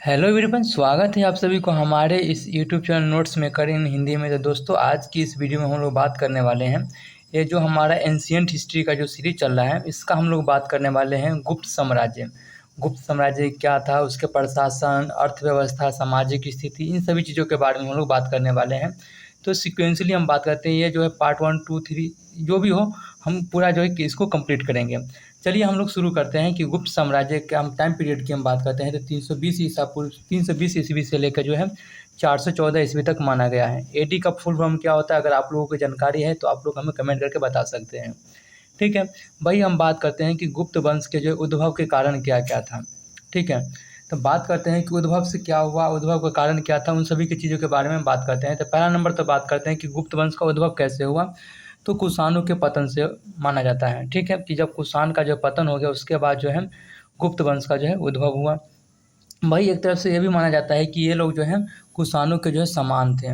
Hello everyone, स्वागत है आप सभी को हमारे इस यूट्यूब चैनल नोट्स मेकर इन हिंदी में। तो दोस्तों, आज की इस वीडियो में हम लोग बात करने वाले हैं, ये जो हमारा एंशियंट हिस्ट्री का जो सीरीज चल रहा है, इसका हम लोग बात करने वाले हैं गुप्त साम्राज्य। गुप्त साम्राज्य क्या था, उसके प्रशासन, अर्थव्यवस्था, सामाजिक स्थिति, इन सभी चीज़ों के बारे में हम लोग बात करने वाले हैं। तो सिक्वेंसली हम बात करते हैं, ये जो है पार्ट 1, 2, 3 जो भी हो, हम पूरा जो है कि इसको कंप्लीट करेंगे। चलिए हम लोग शुरू करते हैं कि गुप्त साम्राज्य के हम टाइम पीरियड की हम बात करते हैं। तो 320 ईसा पूर्व 320 ईस्वी से लेकर जो है 414 ईस्वी तक माना गया है। एडी का फुल फॉर्म क्या होता है, अगर आप लोगों को जानकारी है तो आप लोग हमें कमेंट करके बता सकते हैं। ठीक है भाई, हम बात करते हैं कि गुप्त वंश के जो उद्भव के कारण क्या क्या था। ठीक है, तो बात करते हैं कि उद्भव से क्या हुआ, उद्भव का कारण क्या था, उन सभी की चीज़ों के बारे में बात करते हैं। तो पहला नंबर तो बात करते हैं कि गुप्त वंश का उद्भव कैसे हुआ। तो कुषाणों के पतन से माना जाता है। ठीक है, कि जब कुषाण का जो पतन हो गया उसके बाद जो है गुप्त वंश का जो है उद्भव हुआ। भाई एक तरफ से ये भी माना जाता है कि ये लोग जो है कुषाणों के जो है समान थे।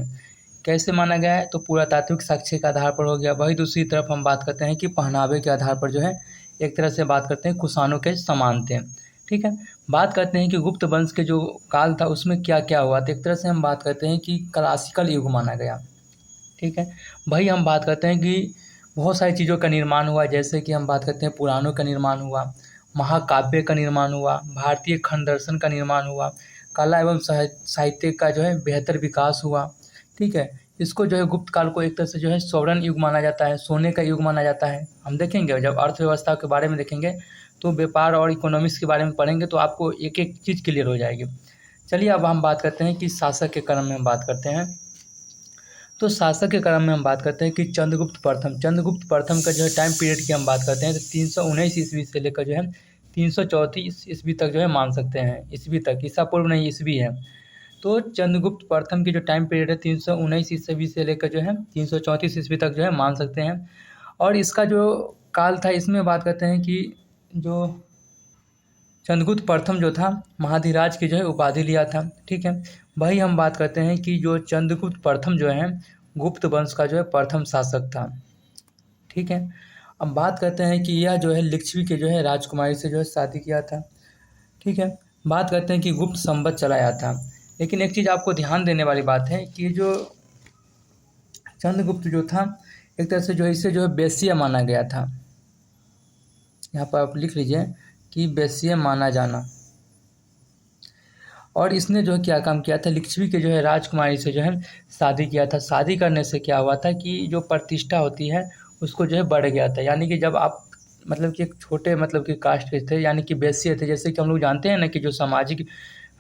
कैसे माना गया है, तो पुरातात्विक साक्ष्य के आधार पर हो गया। वही दूसरी तरफ हम बात करते हैं कि पहनावे के आधार पर जो है एक तरह से बात करते हैं कुषाणों के समान थे। ठीक है, बात करते हैं कि गुप्त वंश के जो काल था उसमें क्या क्या हुआ। तो एक तरह से हम बात करते हैं कि क्लासिकल युग माना गया। ठीक है भाई, हम बात करते हैं कि बहुत सारी चीज़ों का निर्माण हुआ, जैसे कि हम बात करते हैं पुराणों का निर्माण हुआ, महाकाव्य का निर्माण हुआ, भारतीय खंड दर्शन का निर्माण हुआ, कला एवं साहित्य का जो है बेहतर विकास हुआ। ठीक है, इसको जो है गुप्त काल को एक तरह से जो है स्वर्ण युग माना जाता है, सोने का युग माना जाता है। हम देखेंगे जब अर्थव्यवस्था के बारे में देखेंगे तो व्यापार और इकोनॉमिक्स के बारे में पढ़ेंगे तो आपको एक एक चीज़ क्लियर हो जाएगी। चलिए अब हम बात करते हैं कि शासक के क्रम में हम बात करते हैं। तो शासक के क्रम में हम बात करते हैं कि चंद्रगुप्त प्रथम का जो है टाइम पीरियड की हम बात करते हैं। तो 319 ईस्वी से लेकर जो है 334 ईस्वी तक जो है मान सकते हैं। ईस्वी तक, ईसा पूर्व नहीं, ईस्वी है। तो चंद्रगुप्त प्रथम की जो टाइम पीरियड है 319 ईस्वी से लेकर जो है 334 ईस्वी तक जो है मान सकते हैं। और इसका जो काल था इसमें बात करते हैं कि जो चंद्रगुप्त प्रथम जो था महाधिराज की जो है उपाधि लिया था। ठीक है, वही हम बात करते हैं कि जो चंद्रगुप्त प्रथम जो है गुप्त वंश का जो है प्रथम शासक था। ठीक है, अब बात करते हैं कि यह जो है लिच्छवी के जो है राजकुमारी से जो है शादी किया था। ठीक है, बात करते हैं कि गुप्त संवत चलाया था। लेकिन एक चीज़ आपको ध्यान देने वाली बात है कि जो चंद्रगुप्त जो था एक तरह से जो है इसे जो है वेश्या माना गया था। यहाँ पर आप लिख लीजिए कि वेश्या माना जाना। और इसने जो है क्या काम किया था, लिच्छवी के जो है राजकुमारी से जो है शादी किया था। शादी करने से क्या हुआ था कि जो प्रतिष्ठा होती है उसको जो है बढ़ गया था। यानी कि जब आप मतलब कि एक छोटे मतलब कि कास्ट के थे, यानी कि वैश्य थे, जैसे कि हम लोग जानते हैं ना कि जो सामाजिक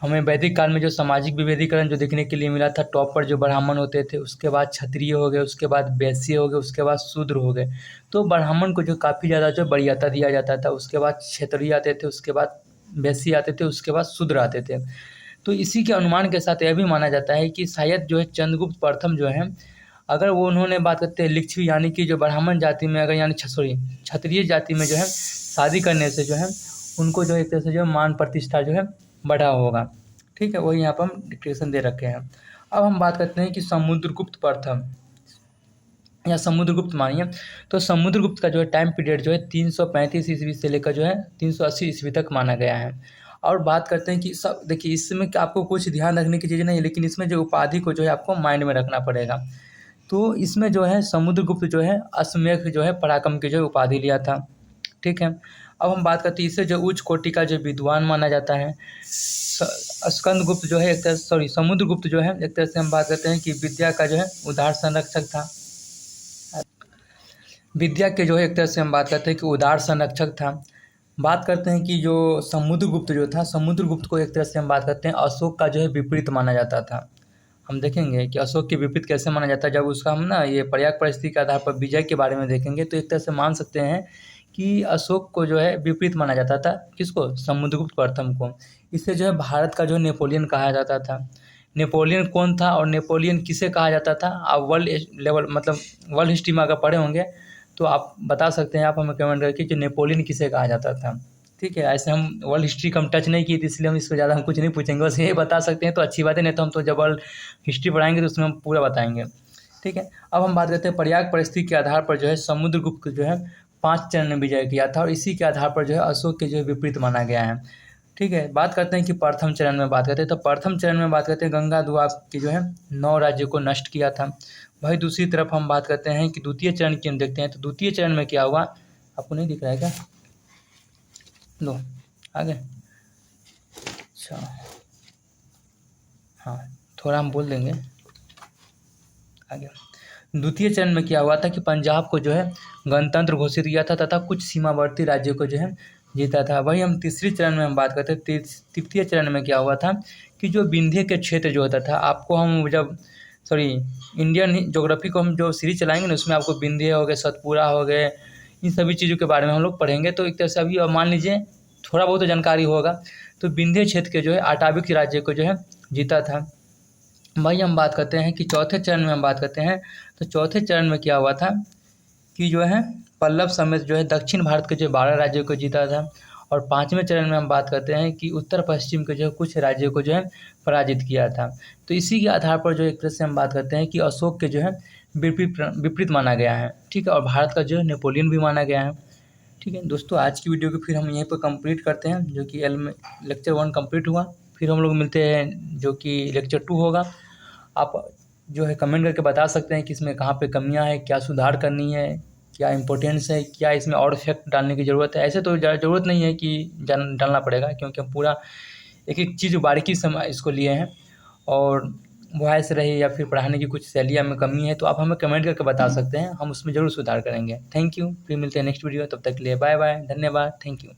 हमें वैदिक काल में जो सामाजिक विभेदीकरण जो देखने के लिए मिला था, टॉप पर जो ब्राह्मण होते थे, उसके बाद क्षत्रिय हो गए, उसके बाद वैश्य हो गए, उसके बाद शूद्र हो गए। तो ब्राह्मण को जो काफ़ी ज़्यादा जो वरीयता दिया जाता था, उसके बाद क्षत्रिय आते थे, उसके बाद वैश्य आते थे, उसके बाद शूद्र आते थे। तो इसी के अनुमान के साथ यह भी माना जाता है कि शायद जो है चंद्रगुप्त प्रथम जो है, अगर वो उन्होंने बात करते हैं लिच्छवी यानी कि जो ब्राह्मण जाति में अगर यानी सॉरी क्षत्रिय जाति में जो है शादी करने से जो है उनको जो एक तरह से जो है मान प्रतिष्ठा जो है बढ़ा होगा। ठीक है, वही यहाँ पर हम डिक्टेशन दे रखे हैं। अब हम बात करते हैं कि समुद्रगुप्त प्रथम या समुद्रगुप्त मानिए, तो समुद्रगुप्त का जो है टाइम पीरियड जो है 335 ईस्वी से लेकर जो है 380 ईस्वी तक माना गया है। और बात करते हैं कि सब देखिए इसमें आपको कुछ ध्यान रखने की चीज़ें नहीं है, लेकिन इसमें जो उपाधि को जो है आपको माइंड में रखना पड़ेगा। तो इसमें जो है समुद्रगुप्त जो है अश्वमेध जो है पराक्रम की जो है उपाधि लिया था। ठीक है, अब हम बात करते हैं इससे जो उच्च कोटि का जो विद्वान माना जाता है। स्कंदगुप्त जो है एक तरह सॉरी समुद्रगुप्त जो है एक तरह से हम बात करते हैं कि विद्या का जो है उदार संरक्षक था। विद्या के जो है एक तरह से हम बात करते हैं कि उदार संरक्षक था। बात करते हैं कि जो समुद्रगुप्त जो था, समुद्रगुप्त को एक तरह से हम बात करते हैं अशोक का जो है विपरीत माना जाता था। हम देखेंगे कि अशोक के विपरीत कैसे माना जाता है, जब उसका हम ना ये पर्याय परिस्थिति के आधार पर विजय के बारे में देखेंगे तो एक तरह से मान सकते हैं कि अशोक को जो है विपरीत माना जाता था। किसको? समुद्रगुप्त प्रथम को। इससे जो है भारत का जो नेपोलियन कहा जाता था। नेपोलियन कौन था और नेपोलियन किसे कहा जाता था, आप वर्ल्ड लेवल मतलब वर्ल्ड हिस्ट्री में अगर पढ़े होंगे तो आप बता सकते हैं, आप हमें कमेंट करके कि नेपोलियन किसे कहा जाता था। ठीक है, ऐसे हम वर्ल्ड हिस्ट्री का हम टच नहीं की थी इसलिए हम इससे ज़्यादा हम कुछ नहीं पूछेंगे, बस ये बता सकते हैं तो अच्छी बात है, नहीं तो हम तो जब वर्ल्ड हिस्ट्री पढ़ाएंगे तो उसमें हम पूरा बताएंगे। ठीक है, अब हम बात करते हैं पर्याय परिस्थिति के आधार पर जो है समुद्रगुप्त जो है 5 चरण में विजय किया था और इसी के आधार पर जो है अशोक के जो है विपरीत माना गया है। ठीक है, बात करते हैं कि प्रथम चरण में बात करते हैं, तो प्रथम चरण में बात करते हैं गंगा दुआब की जो है 9 राज्यों को नष्ट किया था। वहीं दूसरी तरफ हम बात करते हैं कि द्वितीय चरण की हम देखते हैं, तो द्वितीय चरण में क्या हुआ, आपको नहीं दिख रहा है क्या? लो आगे, अच्छा हाँ, थोड़ा हम बोल देंगे आगे। द्वितीय चरण में क्या हुआ था कि पंजाब को जो है गणतंत्र घोषित किया था तथा कुछ सीमावर्ती राज्यों को जो है जीता था। वही हम तीसरी चरण में हम बात करते हैं, तृतीय चरण में क्या हुआ था कि जो विंध्य के क्षेत्र जो होता था, आपको हम जब इंडियन ज्योग्राफी को हम जो सीरीज चलाएंगे ना, उसमें आपको विंध्य हो गए, सतपुरा हो गए, इन सभी चीज़ों के बारे में हम लोग पढ़ेंगे। तो एक तरह से अभी अब मान लीजिए थोड़ा बहुत जानकारी होगा। तो विंध्य क्षेत्र के जो है अटाविक राज्य को जो है जीता था। वही हम बात करते हैं कि चौथे चरण में हम बात करते हैं, तो चौथे चरण में क्या हुआ था कि जो है पल्लव समेत जो है दक्षिण भारत के जो 12 राज्यों को जीता था। और पाँचवें चरण में हम बात करते हैं कि उत्तर पश्चिम के जो है कुछ राज्यों को जो है पराजित किया था। तो इसी के आधार पर जो एक तरह से हम बात करते हैं कि अशोक के जो है विपरीत माना गया है, ठीक है, और भारत का जो है नेपोलियन भी माना गया है। ठीक है दोस्तों, आज की वीडियो को फिर हम यहीं पर कंप्लीट करते हैं, जो कि लेक्चर 1 कंप्लीट हुआ। फिर हम लोग मिलते हैं जो कि लेक्चर 2 होगा। आप जो है कमेंट करके बता सकते हैं कि इसमें कहाँ पे कमियां हैं, क्या सुधार करनी है, क्या इम्पोर्टेंस है, क्या इसमें और इफेक्ट डालने की ज़रूरत है। ऐसे तो ज़रूरत नहीं है कि डालना पड़ेगा, क्योंकि हम पूरा एक एक चीज़ बारीकी से इसको लिए हैं। और वॉइस रही या फिर पढ़ाने की कुछ शैलियाँ में कमी है तो आप हमें कमेंट करके बता सकते हैं, हम उसमें ज़रूर सुधार करेंगे। थैंक यू, फिर मिलते हैं नेक्स्ट वीडियो, तब तक के लिए बाय बाय, धन्यवाद, थैंक यू।